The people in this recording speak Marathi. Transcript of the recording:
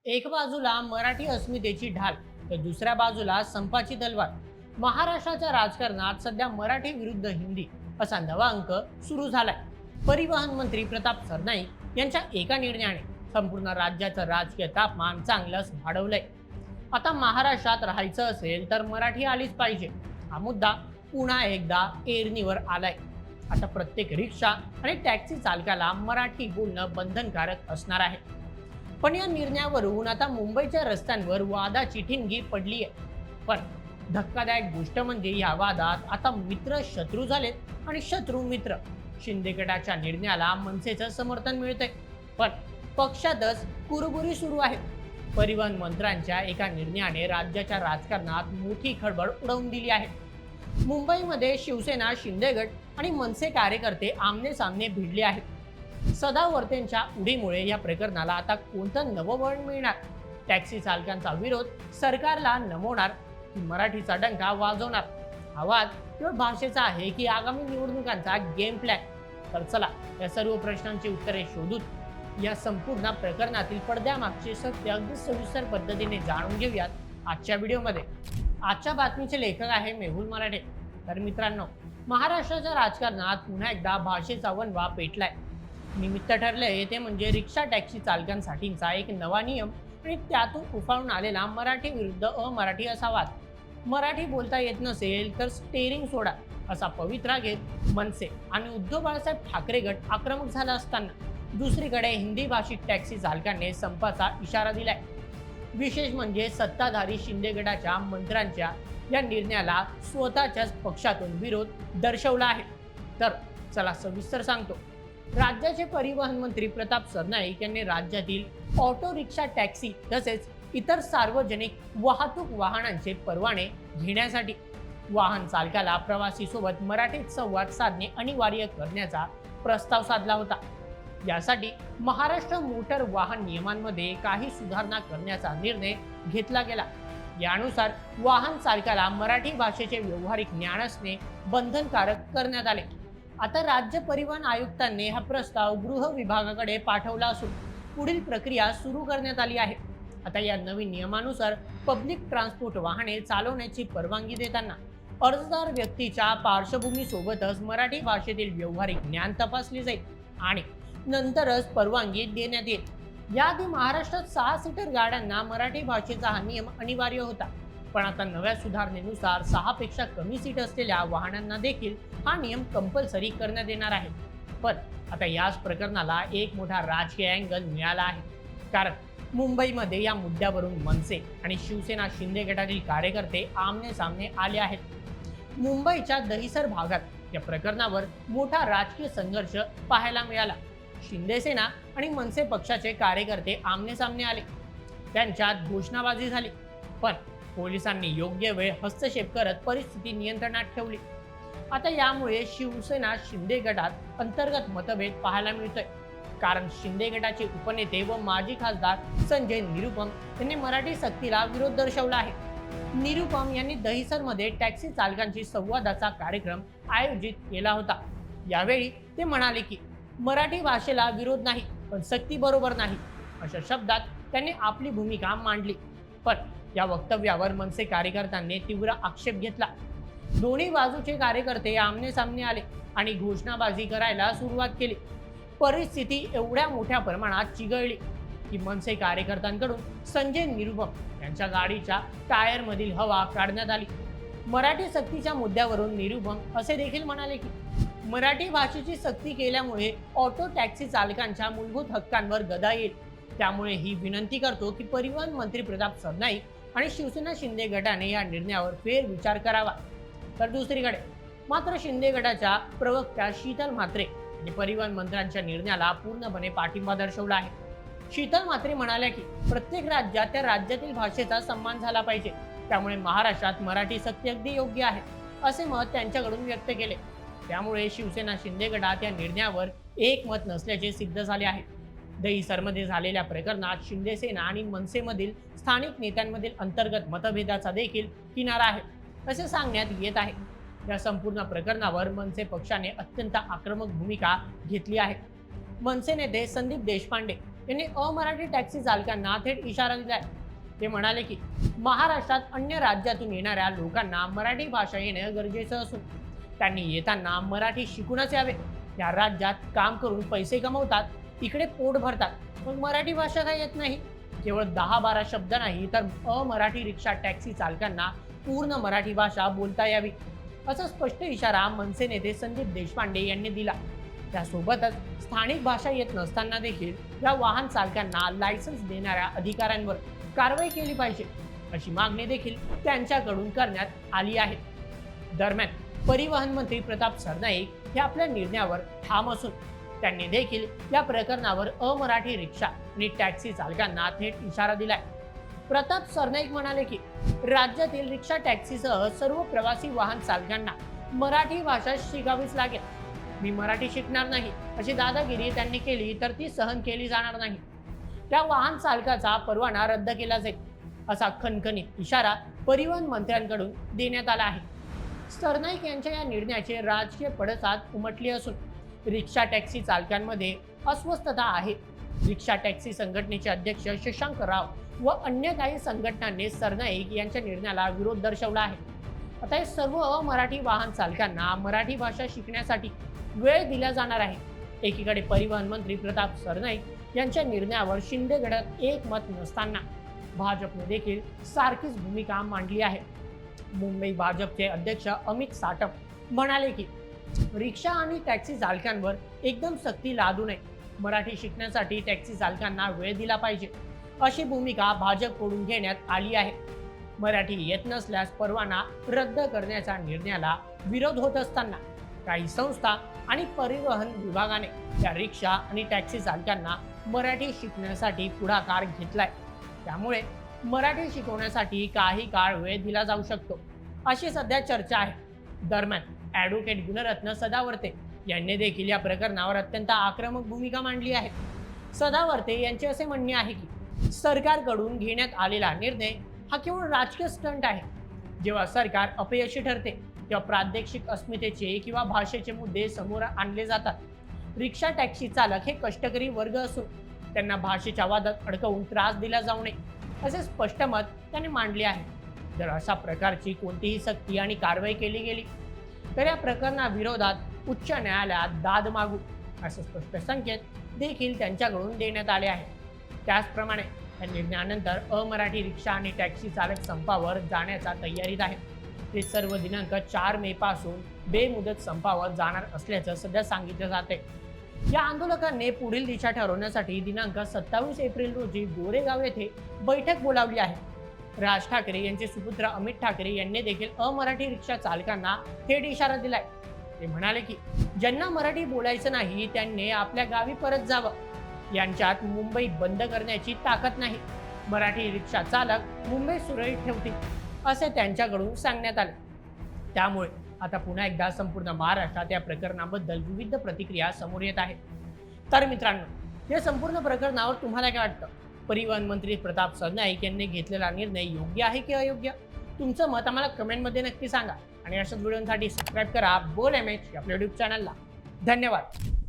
एक बाजूला मराठी अस्मितेची ढाल तर दुसऱ्या बाजूला संपाची तलवार. महाराष्ट्राच्या राजकारणात सध्या मराठी विरुद्ध हिंदी असा नवा अंक सुरू झालाय. परिवहन मंत्री प्रताप सरनाईक यांच्या एका निर्णयाने संपूर्ण राज्याचं राजकीय तापमान चांगलंच वाढवलंय. आता महाराष्ट्रात राहायचं असेल तर मराठी आलीच पाहिजे हा मुद्दा पुन्हा एकदा एरणीवर आलाय. आता प्रत्येक रिक्षा आणि टॅक्सी चालकाला मराठी बोलणं बंधनकारक असणार आहे. पण या निर्णयावरून आता मुंबईच्या रस्त्यांवर वादाची ठिणगी पडली आहे. पण धक्कादायक गोष्ट म्हणजे या वादात आता मित्र शत्रू झालेत आणि शत्रू मित्र. शिंदे गटाच्या निर्णयाला मनसेचं समर्थन मिळतंय, पण पक्षातच कुरबुरी सुरू आहे. परिवहन मंत्र्यांच्या एका निर्णयाने राज्याच्या राजकारणात मोठी खळबळ उडवून दिली आहे. मुंबईमध्ये शिवसेना, शिंदे गट आणि मनसे कार्यकर्ते आमने सामने भिडले आहेत. सदावर्तेंच्या उडीमुळे या प्रकरणाला आता कोणतं नवं वळण मिळणार? टॅक्सी चालकांचा विरोध सरकारला नमवणार की मराठीचा डंका वाजवणार? हा वाद केवळ भाषेचा आहे की आगामी निवडणुकांचा गेम प्लॅन? तर चला या सर्व प्रश्नांची उत्तरे शोधून या संपूर्ण प्रकरणातील पडद्यामागचे सत्य अगदी सविस्तर पद्धतीने जाणून घेऊयात आजच्या व्हिडिओमध्ये. आजच्या बातमीचे लेखक आहे मेहुल मराठे. तर मित्रांनो, महाराष्ट्राच्या राजकारणात पुन्हा एकदा भाषेचा वणवा पेटलाय. निमित्त ठरलंय ते म्हणजे रिक्षा टॅक्सी चालकांसाठीचा एक नवा नियम आणि त्यातून उफाळून आलेला मराठी विरुद्ध अमराठी असा वाद. मराठी बोलता येत नसेल तर स्टेरिंग सोडा असा पवित्रा घेत मनसे आणि उद्धव बाळासाहेब ठाकरे गट आक्रमक झाला असताना दुसरीकडे हिंदी भाषिक टॅक्सी चालकांनी संपाचा इशारा दिलाय. विशेष म्हणजे सत्ताधारी शिंदे गटाच्या मंत्र्यांच्या या निर्णयाला स्वतःच्याच पक्षातून विरोध दर्शवला आहे. तर चला सविस्तर सांगतो. राज्याचे परिवहन मंत्री प्रताप सरनाईक यांनी राज्यातील ऑटो रिक्षा, टॅक्सी तसेच इतर सार्वजनिक वाहतूक वाहनांचे परवाने घेण्यासाठी वाहन चालकाला प्रवासीसोबत मराठीत संवाद साधणे अनिवार्य करण्याचा प्रस्ताव साधला होता. यासाठी महाराष्ट्र मोटर वाहन नियमांमध्ये काही सुधारणा करण्याचा निर्णय घेतला गेला. यानुसार वाहन चालकाला मराठी भाषेचे व्यावहारिक ज्ञान असणे बंधनकारक करण्यात आले. आता राज्य परिवहन आयुक्तांनी हा प्रस्ताव गृह विभागाकडे पाठवला असून पुढील प्रक्रिया सुरू करण्यात आली आहे. आता या नवीन नियमानुसार पब्लिक ट्रान्सपोर्ट वाहने चालवण्याची परवानगी देताना अर्जदार व्यक्तीच्या पार्श्वभूमीसोबतच मराठी भाषेतील व्यावहारिक ज्ञान तपासले जाईल आणि नंतरच परवानगी देण्यात येईल. याआधी महाराष्ट्रात 6 सीटर गाड्यांना मराठी भाषेचा हा नियम अनिवार्य होता. पण आता नव्या सुधारणेनुसार 6 पेक्षा कमी सीट असलेल्या वाहनांना देखील हा नियम कंपल्सरी करण्यात येणार आहे. पण आता याच प्रकरणाला एक मोठा राजकीय अँगल मिळाला आहे. कारण मुंबईमध्ये या मुद्द्यावरून मनसे आणि शिवसेना, शिंदे गटातील कार्यकर्ते आमने सामने आले आहेत. मुंबईच्या दहिसर भागात या प्रकरणावर मोठा राजकीय संघर्ष पाहायला मिळाला. शिंदे सेना आणि मनसे पक्षाचे कार्यकर्ते आमने सामने आले. त्यांच्यात घोषणाबाजी झाली, पण पोलिसांनी योग्य वेळ हस्तक्षेप करत परिस्थिती नियंत्रणात ठेवली. आता यामुळे शिवसेना, शिंदे गटात अंतर्गत मतभेद पाहायला मिळतोय. कारण शिंदे गटाचे उपनेते व माजी खासदार संजय निरुपम यांनी मराठी सक्तीला विरोध दर्शवला आहे. निरुपम यांनी दहिसरमध्ये टॅक्सी चालकांशी संवादाचा कार्यक्रम आयोजित केला होता. यावेळी ते म्हणाले की मराठी भाषेला विरोध नाही, पण सक्ती बरोबर नाही अशा शब्दात त्यांनी आपली भूमिका मांडली. पण या वक्तव्यावर मनसे कार्यकर्त्यांनी तीव्र आक्षेप घेतला. दोन्ही बाजूचे कार्यकर्ते आमने सामने आले आणि घोषणाबाजी करायला सुरुवात केली. परिस्थिती एवढ्या मोठ्या प्रमाणात चिघळली की मनसे कार्यकर्त्यांकडून संजय निरुपम यांच्या गाडीच्या टायरमधील हवा काढण्यात आली. मराठी सक्तीच्या मुद्द्यावरून निरुपम असे देखील म्हणाले की मराठी भाषेची सक्ती केल्यामुळे ऑटो टॅक्सी चालकांच्या मूलभूत हक्कांवर गदा येईल. त्यामुळे ही विनंती करतो की परिवहन मंत्री प्रताप सरनाईक आणि शिवसेना, शिंदे गटाने या निर्णयावर फेरविचार करावा. तर दुसरीकडे मात्र शिंदे गटाच्या प्रवक्त्या शीतल म्हात्रे आणि परिवहन मंत्र्यांच्या निर्णयाला पूर्णपणे पाठिंबा दर्शवला आहे. शीतल म्हात्रे म्हणाल्या की प्रत्येक राज्यात त्या राज्यातील भाषेचा सन्मान झाला पाहिजे. त्यामुळे महाराष्ट्रात मराठी सक्ती अगदी योग्य आहे असे मत त्यांच्याकडून व्यक्त केले. त्यामुळे शिवसेना, शिंदे गटात या निर्णयावर एकमत नसल्याचे सिद्ध झाले आहे. दहिसरमध्ये झालेल्या प्रकरणात शिंदे सेना आणि मनसेमधील स्थानिक नेत्यांमधील अंतर्गत मतभेदाचा देखील किनारा आहे असे सांगण्यात येत आहे. या संपूर्ण प्रकरणावर मनसे पक्षाने अत्यंत आक्रमक भूमिका घेतली आहे. मनसे नेते संदीप देशपांडे यांनी अमराठी टॅक्सी चालकांना थेट इशारा दिलाय. ते म्हणाले की महाराष्ट्रात अन्य राज्यातून येणाऱ्या लोकांना मराठी भाषा येणं गरजेचं असून त्यांनी येताना मराठी शिकूनच यावे. या राज्यात काम करून पैसे कमवतात, इकडे पोट भरतात, मग मराठी भाषा काय येत नाही? केवळ 10-12 शब्द नाही तर अमराठी रिक्षा टॅक्सी चालकांना पूर्ण मराठी भाषा बोलता यावी, असा स्पष्ट इशारा मनसे नेते संदीप देशपांडे यांनी दिला. त्यासोबतच स्थानिक भाषा येत नसताना देखील या वाहन चालकांना लायसन्स देणाऱ्या अधिकाऱ्यांवर कारवाई केली पाहिजे, अशी मागणी देखील त्यांच्याकडून करण्यात आली आहे. दरम्यान परिवहन मंत्री प्रताप सरनाईक हे आपल्या निर्णयावर ठाम असून त्यांनी देखील या प्रकरणावर अमराठी रिक्षा आणि टॅक्सी चालकांना थेट इशारा दिलाय. प्रताप सरनाईक म्हणाले की राज्यातील रिक्षा टॅक्सीसह सर्व प्रवासी वाहन चालकांना मराठी भाषा शिकावीच लागेल. मी मराठी शिकणार नाही अशी दादागिरी त्यांनी केली तर ती सहन केली जाणार नाही. त्या वाहन चालकाचा परवाना रद्द केला जाईल, असा खणखणीत इशारा परिवहन मंत्र्यांकडून देण्यात आला आहे. सरनाईक यांच्या या निर्णयाचे राजकीय पडसाद उमटले असून रिक्षा टॅक्सी चालकांमध्ये अस्वस्थता आहे. रिक्षा टॅक्सी संघटनेचे अध्यक्ष शशांक राव व अन्य काही संघटनांनी सरनाईक यांच्या निर्णयाला विरोध दर्शवला आहे. आता हे सर्व अमराठी वाहन चालकांना मराठी भाषा शिकण्यासाठी वेळ दिला जाणार आहे. एकीकडे परिवहन मंत्री प्रताप सरनाईक यांच्या निर्णयावर शिंदे गटात एकमत नसताना भाजपने देखील सारखीच भूमिका मांडली आहे. मुंबई भाजपचे अध्यक्ष अमित साटम म्हणाले की रिक्षा आणि टॅक्सी चालकांवर एकदम सक्ती लादू नये, मराठी शिकण्यासाठी टॅक्सी चालकांना वेळ दिला पाहिजे, अशी भूमिका भाजपकडून घेण्यात आली आहे. मराठी येत नसल्यास परवाना रद्द करण्याच्या निर्णयाला विरोध होत असताना काही संस्था आणि परिवहन विभागाने या रिक्षा आणि टॅक्सी चालकांना मराठी शिकण्यासाठी पुढाकार घेतलाय. त्यामुळे मराठी शिकवण्यासाठी काही काळ वेळ दिला जाऊ शकतो, अशी सध्या चर्चा आहे. दरम्यान ॲडव्होकेट गुणरत्न सदावर्ते यांनी देखील या प्रकरणावर अत्यंत आक्रमक भूमिका मांडली आहे. सदावर्ते यांचे असे म्हणणे आहे की सरकारकडून घेण्यात आलेला निर्णय हा केवळ राजकीय स्टंट आहे. जेव्हा सरकार अपयशी ठरते तेव्हा प्रादेशिक अस्मितेचे किंवा भाषेचे मुद्दे समोर आणले जातात. रिक्षा टॅक्सी चालक हे कष्टकरी वर्ग असून त्यांना भाषेच्या वादात अडकवून त्रास दिला जाऊ नये, असे स्पष्ट मत त्यांनी मांडले आहे. जर अशा प्रकारची कोणतीही सक्ती आणि कारवाई केली गेली तर या प्रकरणाविरोधात उच्च न्यायालयात दाद मागू, असे स्पष्ट संकेत देखील त्यांच्याकडून देण्यात आले आहे. त्याचप्रमाणे या निर्णयानंतर अमराठी रिक्षा आणि टॅक्सी चालक संपावर जाण्याच्या तयारीत आहेत. ते सर्व दिनांक 4 मे पासून बेमुदत संपावर जाणार असल्याचं सध्या सांगितलं जाते. या आंदोलकांनी पुढील दिशा ठरवण्यासाठी दिनांक 27 एप्रिल रोजी गोरेगाव येथे बैठक बोलावली आहे. राज ठाकरे यांचे सुपुत्र अमित ठाकरे यांनी देखील अमराठी रिक्षा चालकांना थेट इशारा दिलाय. ते म्हणाले की ज्यांना मराठी बोलायचं नाही त्यांनी आपल्या गावी परत जावं. यांच्यात मुंबई बंद करण्याची ताकद नाही. मराठी रिक्षा चालक मुंबई सुरळीत ठेवतील, असे त्यांच्याकडून सांगण्यात आले. त्यामुळे आता पुन्हा एकदा संपूर्ण महाराष्ट्रात या प्रकरणाबद्दल विविध प्रतिक्रिया समोर येत आहेत. तर मित्रांनो, या संपूर्ण प्रकरणावर तुम्हाला काय वाटतं? परिवहन मंत्री प्रताप सरनाईक यांनी घेतलेला निर्णय योग्य आहे की अयोग्य? तुमचं मत आम्हाला कमेंटमध्ये नक्की सांगा आणि अशाच व्हिडिओसाठी सबस्क्राईब करा बोल MH आपल्या YouTube चॅनलला. धन्यवाद.